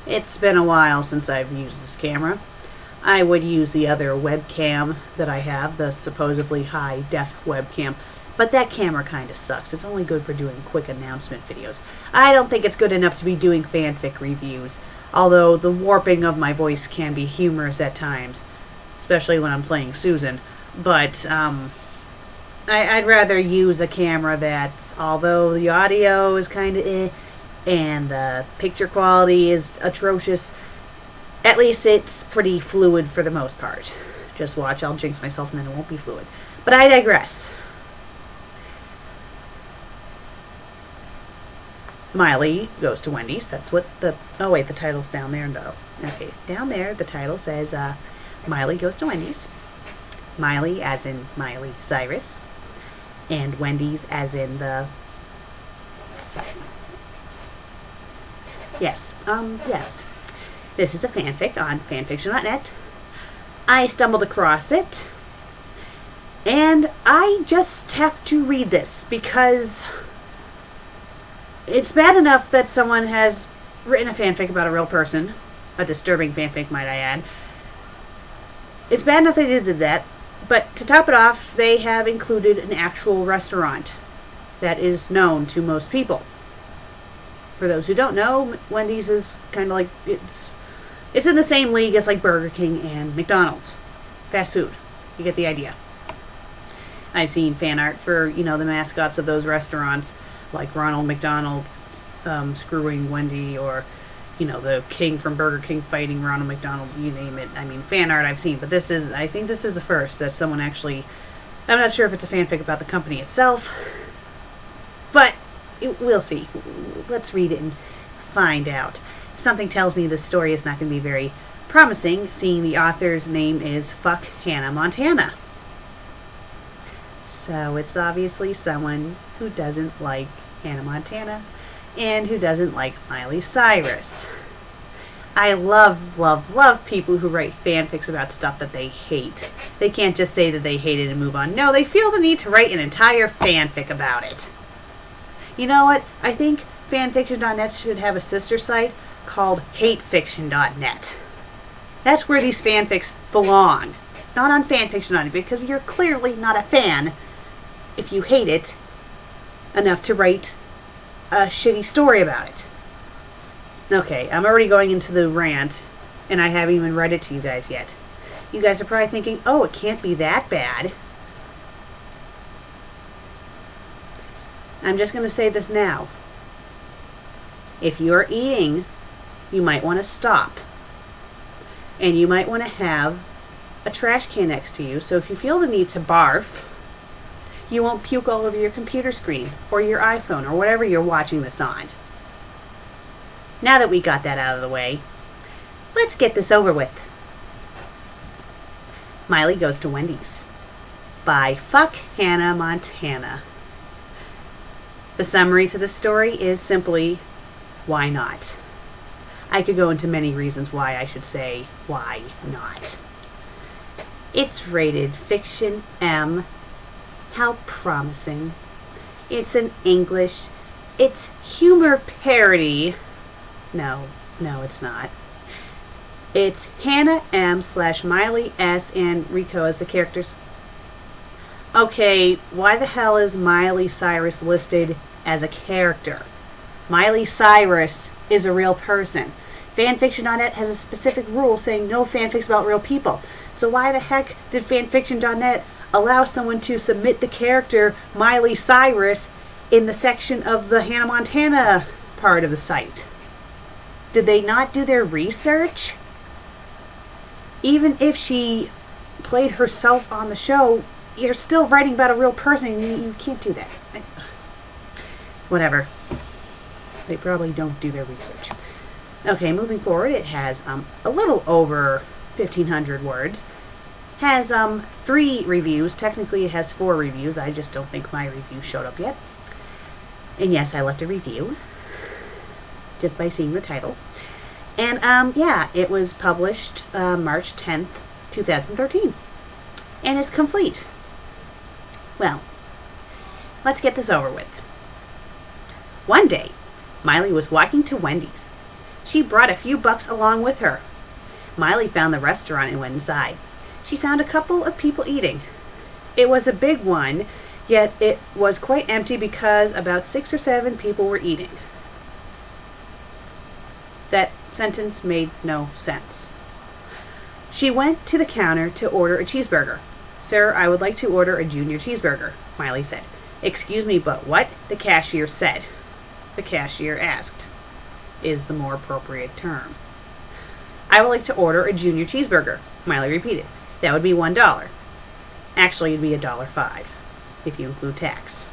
It's been a while since I've used this camera. I would use the other webcam that I have, the supposedly high-def webcam, but that camera kind of sucks. It's only good for doing quick announcement videos. I don't think it's good enough to be doing fanfic reviews, although the warping of my voice can be humorous at times, especially when I'm playing Susan. But I'd rather use a camera that, although the audio is kind of and the picture quality is atrocious, at least it's pretty fluid for the most part. Just watch, I'll jinx myself and then it won't be fluid. But I digress. Miley goes to Wendy's. That's what the... Oh wait, the title's down there though. Okay, down there the title says Miley goes to Wendy's. Miley as in Miley Cyrus. And Wendy's as in the... Yes, yes. This is a fanfic on fanfiction.net. I stumbled across it, and I just have to read this because it's bad enough that someone has written a fanfic about a real person, a disturbing fanfic, might I add. It's bad enough they did that, but to top it off, they have included an actual restaurant that is known to most people. For those who don't know, Wendy's is kind of like, it's in the same league as like Burger King and McDonald's. Fast food. You get the idea. I've seen fan art for, the mascots of those restaurants, like Ronald McDonald screwing Wendy, or, the King from Burger King fighting Ronald McDonald, you name it. I mean, fan art I've seen, but I think this is the first that someone actually, I'm not sure if it's a fanfic about the company itself, but we'll see. Let's read it and find out. Something tells me this story is not going to be very promising, seeing the author's name is Fuck Hannah Montana. So it's obviously someone who doesn't like Hannah Montana and who doesn't like Miley Cyrus. I love, love, love people who write fanfics about stuff that they hate. They can't just say that they hate it and move on. No, they feel the need to write an entire fanfic about it. You know what? I think fanfiction.net should have a sister site called hatefiction.net. That's where these fanfics belong. Not on fanfiction.net, because you're clearly not a fan if you hate it enough to write a shitty story about it. Okay, I'm already going into the rant, and I haven't even read it to you guys yet. You guys are probably thinking, oh, it can't be that bad. I'm just going to say this now. If you're eating, you might want to stop. And you might want to have a trash can next to you, so if you feel the need to barf, you won't puke all over your computer screen, or your iPhone, or whatever you're watching this on. Now that we got that out of the way, let's get this over with. Miley Goes to Wendy's by Fuck Hannah Montana. The summary to the story is simply, why not? I could go into many reasons why I should say, why not? It's rated Fiction M. How promising. It's in English. It's humor parody. No, it's not. It's Hannah M / Miley S and Rico as the characters. Okay, why the hell is Miley Cyrus listed as a character? Miley Cyrus is a real person. Fanfiction.net has a specific rule saying no fanfics about real people. So why the heck did Fanfiction.net allow someone to submit the character Miley Cyrus in the section of the Hannah Montana part of the site? Did they not do their research? Even if she played herself on the show, you're still writing about a real person. You can't do that. Whatever. They probably don't do their research. Okay, moving forward, it has a little over 1,500 words. Has 3 reviews. Technically, it has 4 reviews. I just don't think my review showed up yet. And yes, I left a review just by seeing the title. And yeah, it was published March 10th, 2013. And it's complete. Well, let's get this over with. One day, Miley was walking to Wendy's. She brought a few bucks along with her. Miley found the restaurant and went inside. She found a couple of people eating. It was a big one, yet it was quite empty because about 6 or 7 people were eating. That sentence made no sense. She went to the counter to order a cheeseburger. "Sir, I would like to order a junior cheeseburger," Miley said. "Excuse me, but what?" the cashier said. The cashier asked, is the more appropriate term. "I would like to order a junior cheeseburger," Miley repeated. "That would be $1. Actually, it'd be $1.05 if you include tax."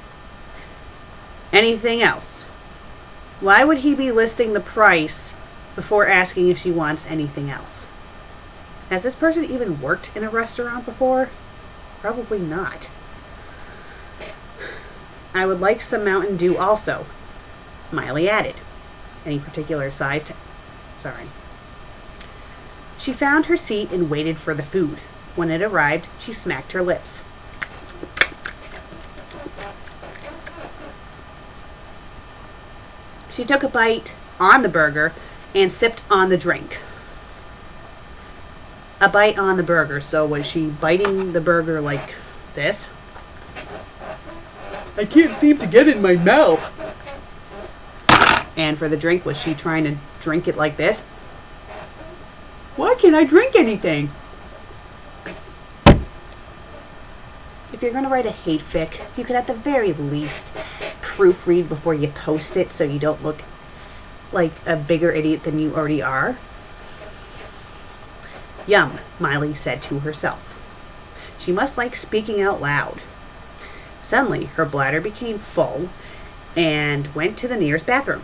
"Anything else?" Why would he be listing the price before asking if she wants anything else? Has this person even worked in a restaurant before? Probably not. "I would like some Mountain Dew also," Miley added. "Any particular size?" Sorry. She found her seat and waited for the food. When it arrived, she smacked her lips. She took a bite on the burger and sipped on the drink. A bite on the burger, so was she biting the burger like this? "I can't seem to get it in my mouth." And for the drink, was she trying to drink it like this? "Why can't I drink anything?" If you're going to write a hate fic, you could at the very least proofread before you post it so you don't look like a bigger idiot than you already are. "Yum," Miley said to herself. She must like speaking out loud. Suddenly, her bladder became full and went to the nearest bathroom.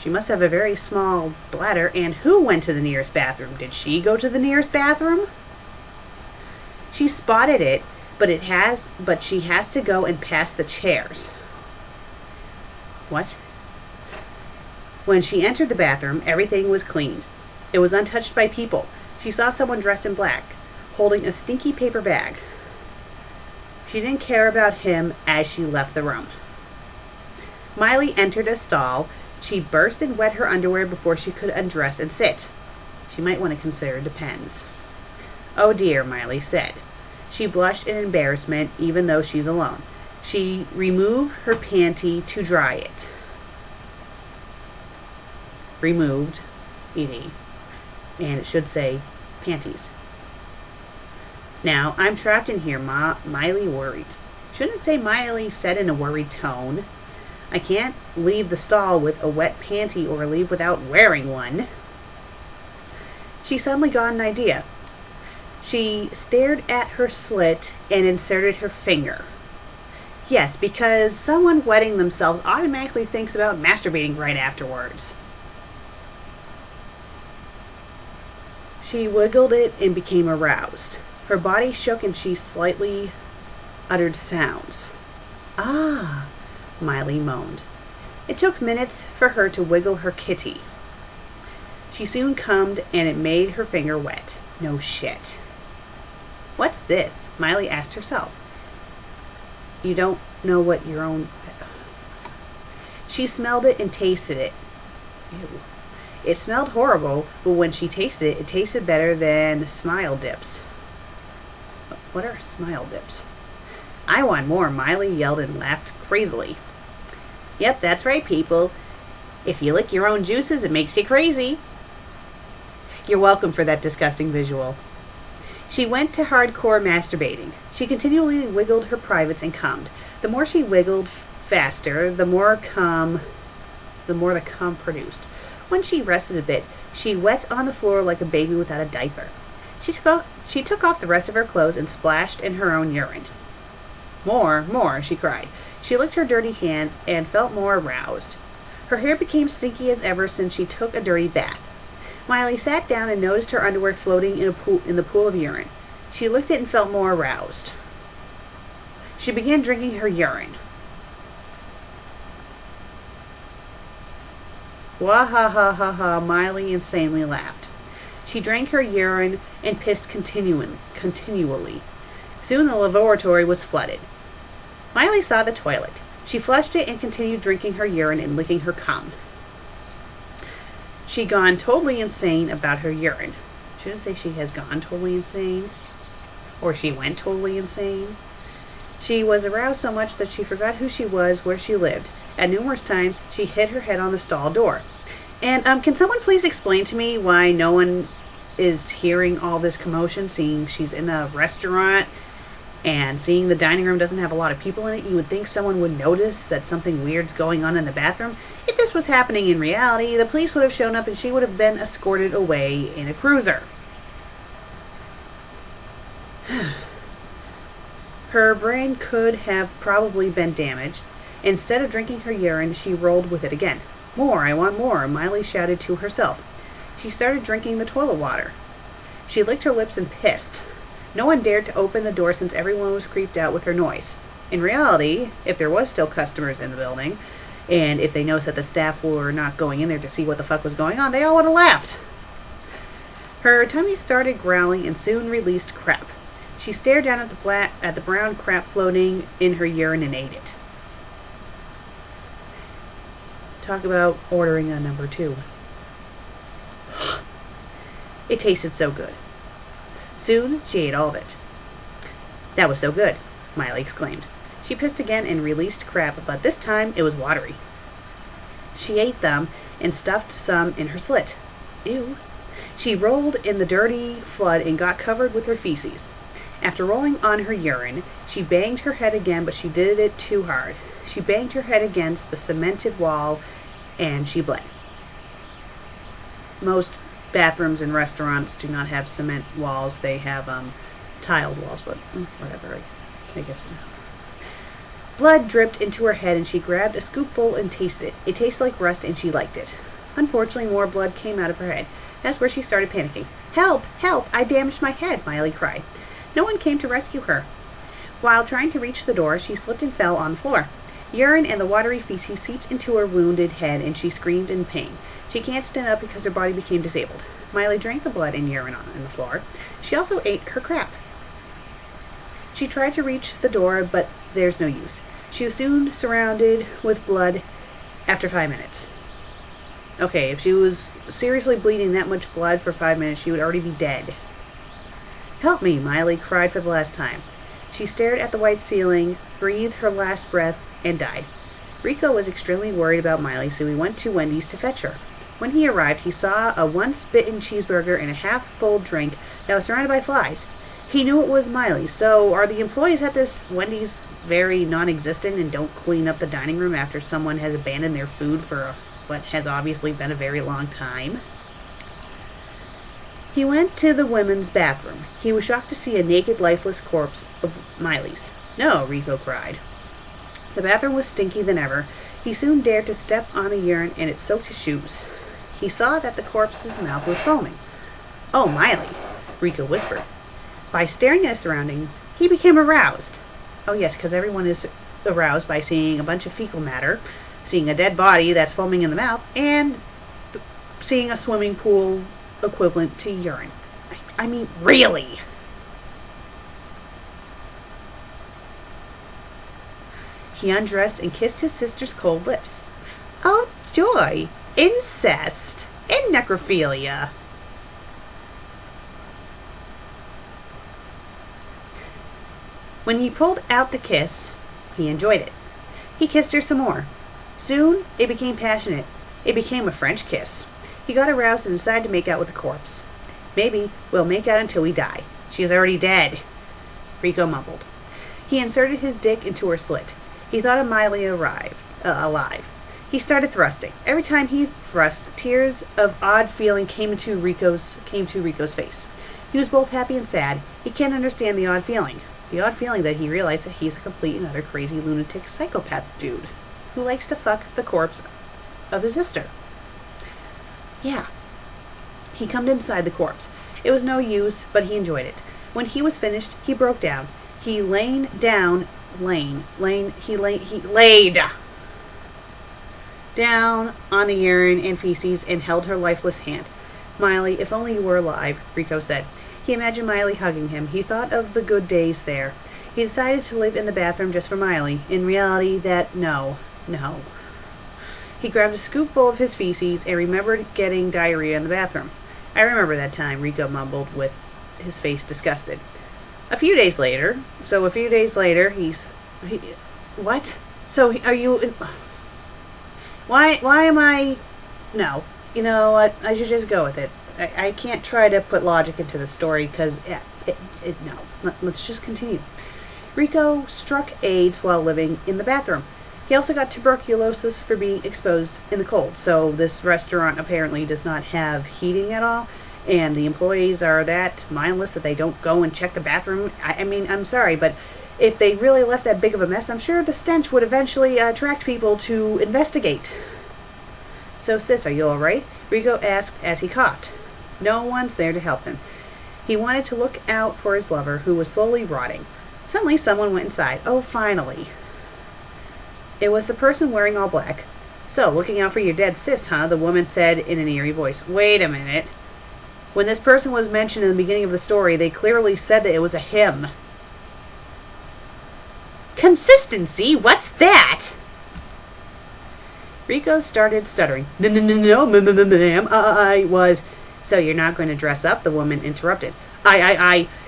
She must have a very small bladder, and who went to the nearest bathroom? Did she go to the nearest bathroom? She spotted it, but she has to go and pass the chairs. What? When she entered the bathroom, everything was clean. It was untouched by people. She saw someone dressed in black, holding a stinky paper bag. She didn't care about him as she left the room. Miley entered a stall. She burst and wet her underwear before she could undress and sit. She might want to consider Depends. "Oh dear," Miley said. She blushed in embarrassment even though she's alone. She removed her panty to dry it. Removed, ED. And it should say panties. "Now, I'm trapped in here," Miley worried. Shouldn't it say Miley said in a worried tone? "I can't leave the stall with a wet panty or leave without wearing one." She suddenly got an idea. She stared at her slit and inserted her finger. Yes, because someone wetting themselves automatically thinks about masturbating right afterwards. She wiggled it and became aroused. Her body shook and she slightly uttered sounds. "Ah," Miley moaned. It took minutes for her to wiggle her kitty. She soon cummed and it made her finger wet. No shit. "What's this?" Miley asked herself. You don't know what your own... She smelled it and tasted it. Ew. It smelled horrible, but when she tasted it, it tasted better than Smile Dips. What are Smile Dips? "I want more," Miley yelled and laughed crazily. "Yep, that's right, people. If you lick your own juices, it makes you crazy." You're welcome for that disgusting visual. She went to hardcore masturbating. She continually wiggled her privates and cummed. The more she wiggled faster, the more the cum produced. When she rested a bit, she wet on the floor like a baby without a diaper. She took off the rest of her clothes and splashed in her own urine. "More, more," she cried. She licked her dirty hands and felt more aroused. Her hair became stinky as ever since she took a dirty bath. Miley sat down and noticed her underwear floating in the pool of urine. She licked it and felt more aroused. She began drinking her urine. Wah ha ha ha ha, Miley insanely laughed. She drank her urine and pissed continually. Soon the lavatory was flooded. Miley saw the toilet. She flushed it and continued drinking her urine and licking her cum. She'd gone totally insane about her urine. Shouldn't say she has gone totally insane. Or she went totally insane. She was aroused so much that she forgot who she was, where she lived. At numerous times, she hit her head on the stall door. And can someone please explain to me why no one is hearing all this commotion, seeing she's in a restaurant and seeing the dining room doesn't have a lot of people in it? You would think someone would notice that something weird's going on in the bathroom. If this was happening in reality, the police would have shown up and she would have been escorted away in a cruiser. Her brain could have probably been damaged. Instead of drinking her urine, she rolled with it again. More, I want more, Miley shouted to herself. She started drinking the toilet water. She licked her lips and pissed. No one dared to open the door since everyone was creeped out with her noise. In reality, if there was still customers in the building, and if they noticed that the staff were not going in there to see what the fuck was going on, they all would have laughed. Her tummy started growling and soon released crap. She stared down at the brown crap floating in her urine and ate it. Talk about ordering a number 2. It tasted so good. Soon, she ate all of it. That was so good, Miley exclaimed. She pissed again and released crap, but this time it was watery. She ate them and stuffed some in her slit. Ew. She rolled in the dirty flood and got covered with her feces. After rolling on her urine, she banged her head again, but she did it too hard. She banged her head against the cemented wall, and she bled. Most bathrooms in restaurants do not have cement walls. They have tiled walls, but whatever. I guess. Blood dripped into her head, and she grabbed a scoopful and tasted it. It tasted like rust, and she liked it. Unfortunately, more blood came out of her head. That's where she started panicking. Help! Help! I damaged my head, Miley cried. No one came to rescue her. While trying to reach the door, she slipped and fell on the floor. Urine and the watery feces seeped into her wounded head, and she screamed in pain. She can't stand up because her body became disabled. Miley drank the blood and urine on the floor. She also ate her crap. She tried to reach the door, but there's no use. She was soon surrounded with blood after 5 minutes. Okay, if she was seriously bleeding that much blood for 5 minutes, she would already be dead. Help me, Miley cried for the last time. She stared at the white ceiling, breathed her last breath, and died. Rico was extremely worried about Miley, so he went to Wendy's to fetch her. When he arrived, he saw a once-bitten cheeseburger and a half-full drink that was surrounded by flies. He knew it was Miley. So are the employees at this Wendy's very non-existent and don't clean up the dining room after someone has abandoned their food for what has obviously been a very long time? He went to the women's bathroom. He was shocked to see a naked, lifeless corpse of Miley's. No, Rico cried. The bathroom was stinky than ever. He soon dared to step on the urine, and it soaked his shoes. He saw that the corpse's mouth was foaming. Oh, Miley, Rico whispered. By staring at his surroundings, he became aroused. Oh yes, because everyone is aroused by seeing a bunch of fecal matter, seeing a dead body that's foaming in the mouth, and seeing a swimming pool equivalent to urine. I mean, really? He undressed and kissed his sister's cold lips. Oh, joy! Incest! And necrophilia! When he pulled out the kiss, he enjoyed it. He kissed her some more. Soon, it became passionate. It became a French kiss. He got aroused and decided to make out with the corpse. Maybe we'll make out until we die. She is already dead, Rico mumbled. He inserted his dick into her slit. He thought of Miley alive. He started thrusting. Every time he thrust, tears of odd feeling came to Rico's face. He was both happy and sad. He can't understand the odd feeling. The odd feeling that he realized that he's a complete and utter crazy lunatic psychopath dude who likes to fuck the corpse of his sister. Yeah. He cummed inside the corpse. It was no use, but he enjoyed it. When he was finished, he broke down. He laid down on the urine and feces and held her lifeless hand. Miley, if only you were alive, Rico said. He imagined Miley hugging him. He thought of the good days there. He decided to live in the bathroom just for Miley. In reality, no. He grabbed a scoopful of his feces and remembered getting diarrhea in the bathroom. I remember that time, Rico mumbled with his face disgusted. A few days later, what? So are you, why am I, no, you know what, I should just go with it. I can't try to put logic into the story because, no, let's just continue. Rico struck AIDS while living in the bathroom. He also got tuberculosis for being exposed in the cold. So this restaurant apparently does not have heating at all, and the employees are that mindless that they don't go and check the bathroom. I mean, I'm sorry, but if they really left that big of a mess, I'm sure the stench would eventually attract people to investigate. So, sis, are you all right? Rico asked as he coughed. No one's there to help him. He wanted to look out for his lover, who was slowly rotting. Suddenly, someone went inside. Oh, finally. It was the person wearing all black. So, looking out for your dead sis, huh? The woman said in an eerie voice. Wait a minute. When this person was mentioned in the beginning of the story, they clearly said that it was a him. Consistency? What's that? Rico started stuttering. No, ma'am, I was... So you're not going to dress up? The woman interrupted.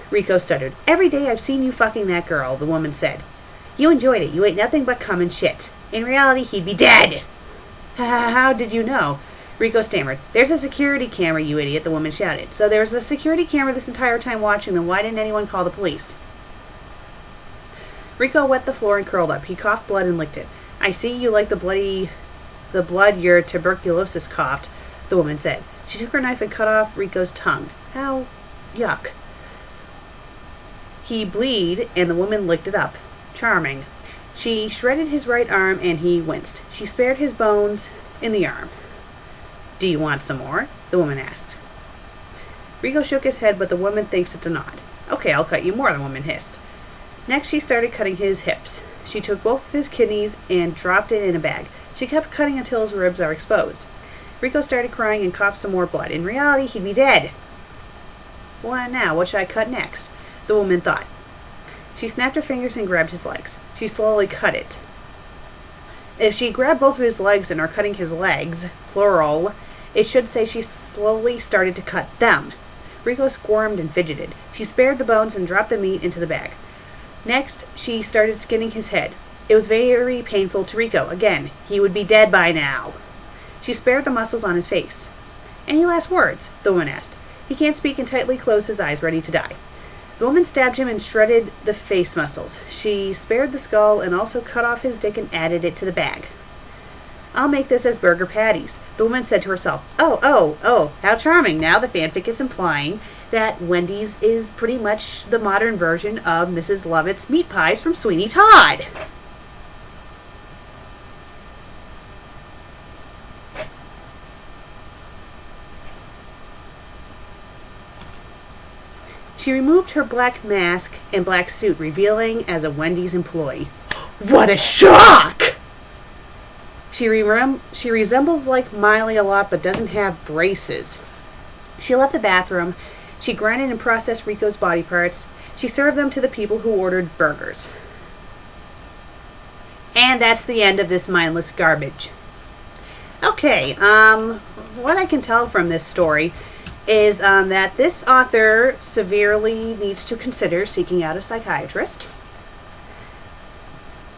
Rico stuttered. Every day I've seen you fucking that girl, the woman said. You enjoyed it. You ate nothing but cum and shit. In reality, he'd be dead. How did you know? Rico stammered. There's a security camera, you idiot, the woman shouted. So there was a security camera this entire time watching them. Why didn't anyone call the police? Rico wet the floor and curled up. He coughed blood and licked it. I see you like the blood your tuberculosis coughed, the woman said. She took her knife and cut off Rico's tongue. How yuck. He bleed, and the woman licked it up. Charming. She shredded his right arm, and he winced. She spared his bones in the arm. Do you want some more? The woman asked. Rico shook his head, but the woman thinks it's a nod. Okay, I'll cut you more, the woman hissed. Next, she started cutting his hips. She took both of his kidneys and dropped it in a bag. She kept cutting until his ribs are exposed. Rico started crying and coughed some more blood. In reality, he'd be dead. Why now? What should I cut next? The woman thought. She snapped her fingers and grabbed his legs. She slowly cut it. If she grabbed both of his legs and are cutting his legs, plural, it should say she slowly started to cut them. Rico squirmed and fidgeted. She spared the bones and dropped the meat into the bag. Next, she started skinning his head. It was very painful to Rico. Again, he would be dead by now. She spared the muscles on his face. Any last words? The woman asked. He can't speak and tightly closed his eyes, ready to die. The woman stabbed him and shredded the face muscles. She spared the skull and also cut off his dick and added it to the bag. I'll make this as burger patties, the woman said to herself. Oh, how charming. Now the fanfic is implying that Wendy's is pretty much the modern version of Mrs. Lovett's meat pies from Sweeney Todd. She removed her black mask and black suit, revealing as a Wendy's employee. What a shock! She resembles like Miley a lot, but doesn't have braces. She left the bathroom. She grinded and processed Rico's body parts. She served them to the people who ordered burgers. And that's the end of this mindless garbage. Okay, what I can tell from this story is that this author severely needs to consider seeking out a psychiatrist.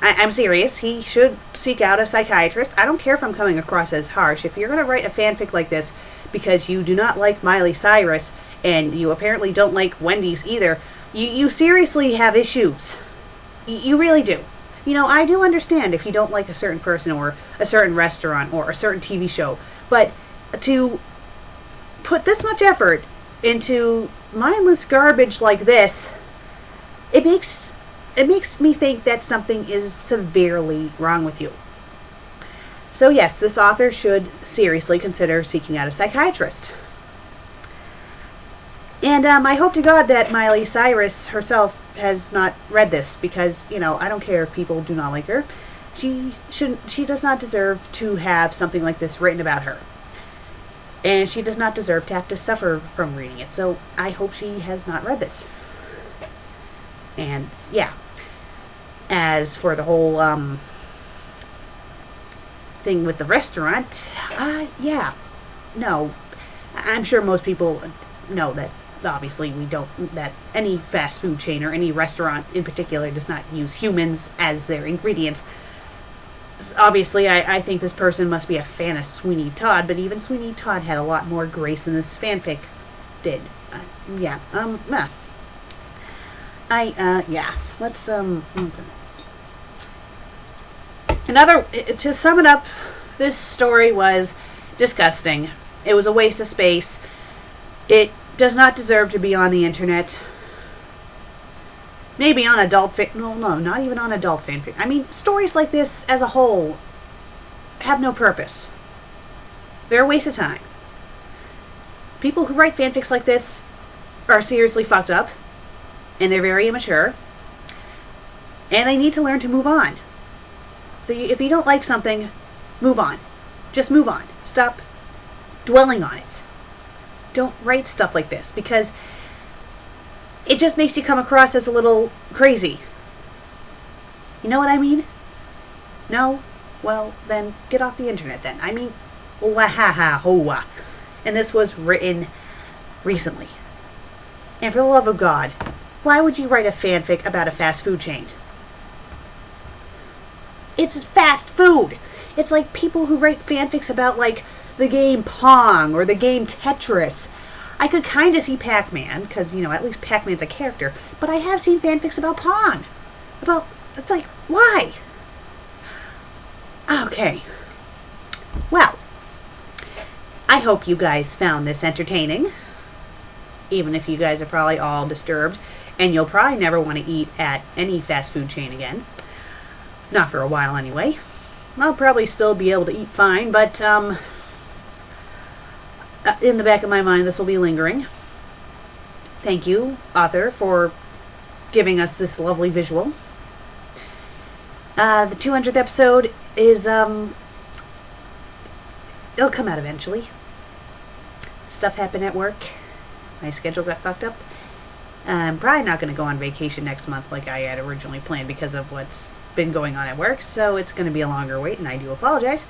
I'm serious. He should seek out a psychiatrist. I don't care if I'm coming across as harsh. If you're going to write a fanfic like this because you do not like Miley Cyrus and you apparently don't like Wendy's either, you seriously have issues. You really do. You know, I do understand if you don't like a certain person or a certain restaurant or a certain TV show, but to put this much effort into mindless garbage like this, it makes me think that something is severely wrong with you. So yes, this author should seriously consider seeking out a psychiatrist. And I hope to God that Miley Cyrus herself has not read this, because, you know, I don't care if people do not like her. She does not deserve to have something like this written about her. And she does not deserve to have to suffer from reading it. So I hope she has not read this. And yeah. As for the whole thing with the restaurant, yeah, no. I'm sure most people know that obviously we don't, that any fast food chain or any restaurant in particular does not use humans as their ingredients. Obviously, I think this person must be a fan of Sweeney Todd, but even Sweeney Todd had a lot more grace than this fanfic did. Yeah, yeah, let's, Another, to sum it up, this story was disgusting. It was a waste of space. It does not deserve to be on the internet. Maybe on adult no, not even on adult fanfic. I mean, stories like this as a whole have no purpose. They're a waste of time. People who write fanfics like this are seriously fucked up, and they're very immature, and they need to learn to move on. So if you don't like something, move on. Just move on. Stop dwelling on it. Don't write stuff like this, because it just makes you come across as a little crazy. You know what I mean? No? Well, then get off the internet then. I mean, wahaha-hoa. And this was written recently. And for the love of God, why would you write a fanfic about a fast food chain? It's fast food! It's like people who write fanfics about, like, the game Pong or the game Tetris. I could kind of see Pac-Man, because, you know, at least Pac-Man's a character, but I have seen fanfics about Pong. It's like, why? Okay. Well, I hope you guys found this entertaining, even if you guys are probably all disturbed, and you'll probably never want to eat at any fast food chain again. Not for a while, anyway. I'll probably still be able to eat fine, but, in the back of my mind, this will be lingering. Thank you, author, for giving us this lovely visual. The 200th episode is, it'll come out eventually. Stuff happened at work. My schedule got fucked up. I'm probably not going to go on vacation next month like I had originally planned because of what's been going on at work, so it's going to be a longer wait, and I do apologize.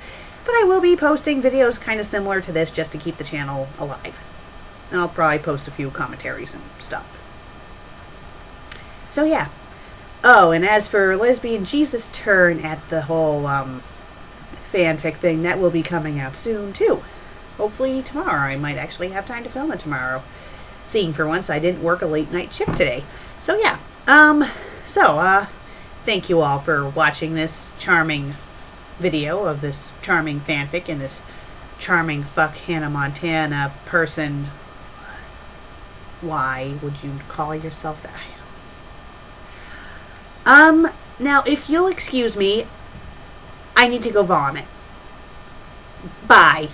But I will be posting videos kind of similar to this just to keep the channel alive. And I'll probably post a few commentaries and stuff. So yeah. Oh, and as for Lesbian Jesus' turn at the whole fanfic thing, that will be coming out soon too. Hopefully tomorrow. I might actually have time to film it tomorrow. Seeing for once I didn't work a late night shift today. So yeah. Thank you all for watching this charming video of this charming fanfic and this charming fuck Hannah Montana person. Why would you call yourself that? Now if you'll excuse me, I need to go vomit. Bye.